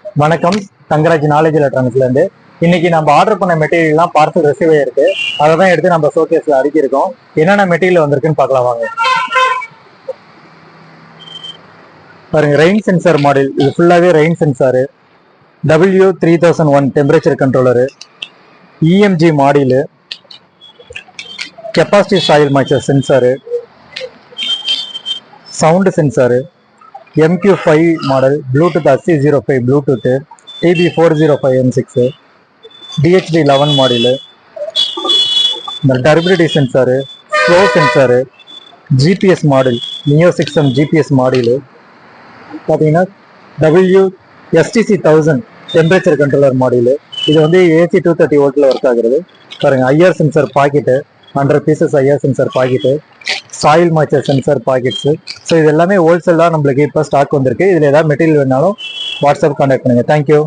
வணக்கம். தங்கராஜ் நாலேஜ் எலக்ட்ரானிக்ஸ்ல இருந்து இன்னைக்கு நம்ம ஆர்டர் பண்ண மெட்டீரியல்லாம் பார்சல் ரிசீவ் ஆயிருக்கு. அதை தான் எடுத்து நம்ம ஷோகேஸ்ல அடுக்கியிருக்கோம். என்னென்ன மெட்டீரியல் வந்திருக்குன்னு பார்க்கலாம் வாங்க. பாருங்க, ரெயின் சென்சார் மாடல். இது ஃபுல்லாவே rain sensor. W3001 temperature controller, EMG module, capacity soil moisture sensor, sound sensor, MQ5 model, Bluetooth AC05 Bluetooth, TB405M6, DHD11 model, இந்த டர்பிலிட்டி சென்சாரு, ஸ்லோ sensor, GPS model, neo 6M GPS model, பார்த்தீங்கன்னா STC1000 temperature controller model. இது வந்து AC 230 வோல்ட்டில் work ஆகுறது. பாருங்க, IR sensor packet, 100 pieces IR sensor packet, soil moisture sensor packets. So இது எல்லாமே ஹோல்சேலாக நம்மளுக்கு இப்போ ஸ்டாக் வந்திருக்கு. இதில் ஏதாவது மெட்டீரியல் வேணாலும் வாட்ஸ்அப் கான்டாக்ட் பண்ணுங்கள். தேங்க்யூ.